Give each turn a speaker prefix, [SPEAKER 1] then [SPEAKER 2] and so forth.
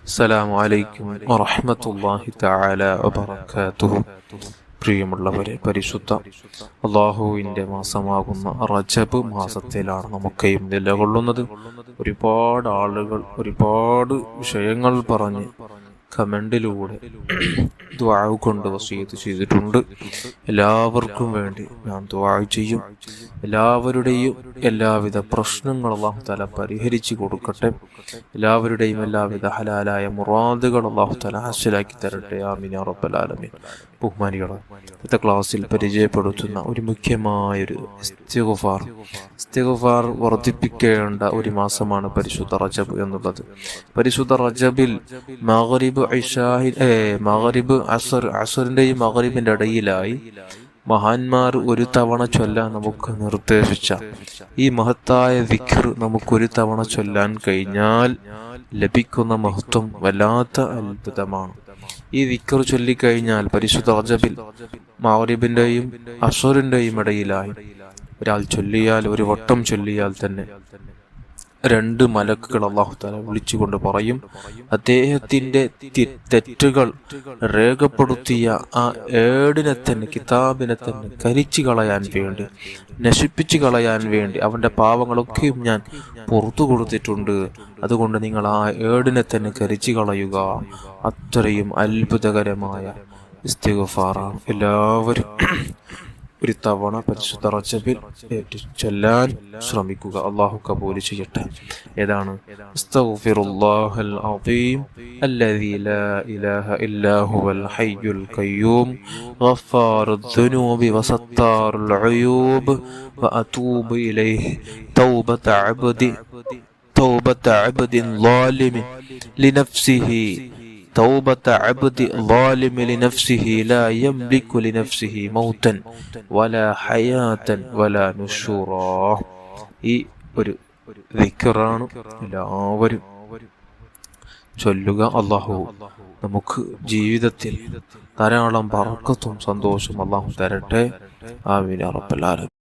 [SPEAKER 1] അസ്സലാമു അലൈക്കും വറഹ്മത്തുള്ളാഹി തആല വബറകാതുഹു. പ്രിയമുള്ളവരെ, പരിശുദ്ധ അല്ലാഹുവിൻ്റെ മാസമാകുന്ന റജബ് മാസത്തിലാണ് നമുക്കെയും നിലകൊള്ളുന്നത്. ഒരുപാട് ആളുകൾ ഒരുപാട് വിഷയങ്ങൾ പറഞ്ഞ് കമൻറ്റിലൂടെ ദുആ കൊണ്ട് വസിയത്ത് ചെയ്തിട്ടുണ്ട്. എല്ലാവർക്കും വേണ്ടി ഞാൻ ദുആ ചെയ്യും. എല്ലാവരുടെയും എല്ലാവിധ പ്രശ്നങ്ങൾ അല്ലാഹു തആല പരിഹരിച്ചു കൊടുക്കട്ടെ. എല്ലാവരുടെയും എല്ലാവിധ ഹലാലായ മുറാദുകൾ അല്ലാഹു തആല ഹാസിലാക്കി തരട്ടെ. ആമീൻ യാ റബ്ബൽ ആലമീൻ. ബഹുമാനികളെ, ഇന്നത്തെ ക്ലാസ്സിൽ പരിചയപ്പെടുത്തുന്ന ഒരു മുഖ്യമായൊരു ഇസ്തിഗ്ഫാർ വർദ്ധിപ്പിക്കേണ്ട ഒരു മാസമാണ് പരിശുദ്ധ റജബ് എന്നുള്ളത്. പരിശുദ്ധ റജബിൽ അസറിന്റെയും മഗ്രിബിന്റെ ഇടയിലായി മഹാന്മാർ ഒരു തവണ ചൊല്ലാൻ നമുക്ക് നിർദ്ദേശിച്ച ഈ മഹത്തായ ദിക്ർ നമുക്കൊരു തവണ ചൊല്ലാൻ കഴിഞ്ഞാൽ ലഭിക്കുന്ന മഹത്വം വല്ലാത്ത അത്ഭുതമാണ്. ഈ ദിക്ർ ചൊല്ലിക്കഴിഞ്ഞാൽ പരിശുദ്ധ റജബിൽ മഗ്രിബിന്റെയും അസറിന്റെയും ഇടയിലായി ഒരാൾ ചൊല്ലിയാൽ, ഒരു വട്ടം ചൊല്ലിയാൽ തന്നെ 2 മലക്കുകൾ അല്ലാഹു തആല വിളിച്ചുകൊണ്ട് പറയും, അദ്ദേഹത്തിന്റെ തെറ്റുകൾ രേഖപ്പെടുത്തിയ ആ ഏടിനെ തന്നെ, കിതാബിനെ തന്നെ കരിച്ചു കളയാൻ വേണ്ടി, നശിപ്പിച്ചു കളയാൻ വേണ്ടി അവന്റെ പാവങ്ങളൊക്കെയും ഞാൻ പുറത്തു കൊടുത്തിട്ടുണ്ട്. അതുകൊണ്ട് നിങ്ങൾ ആ ഏടിനെ തന്നെ കരിച്ചു കളയുക. അത്രയും അത്ഭുതകരമായ ഇസ്തിഗ്ഫാറാണ്. എല്ലാവരും ഒരു തവണ പരിശുദ്ധ റജബിൽ ചൊല്ലാൻ ശ്രമിക്കുക. അല്ലാഹു കബൂൽ ചെയ്യട്ടെ. ഏതാണ്? അസ്തഗ്ഫിറുല്ലാഹൽ അസീം അല്ലദീ ലാ ഇലാഹ ഇല്ലാ ഹുവൽ ഹയ്യുൽ ഖയ്യൂം ഗഫാറുദ് ദുനൂബി വസത്താറുൽ ഉയൂബ് വഅതൂബു ഇലൈഹി തൗബത അബ്ദിൻ ളാലിമി ലിനഫ്സിഹി توبة عبد ظالم لنفسه لا يملك لنفسه موتا ولا حياة ولا نشورا. ഈ ഒരു ദിക്റാണ് എല്ലാവരും ചൊല്ലുക. അല്ലാഹു നമുക്ക് ജീവിതത്തിൽ ധാരാളം ബറക്കത്തും സന്തോഷവും അല്ലാഹു തരട്ടെ. ആമീൻ യാ റബ്ബൽ ആലമീൻ.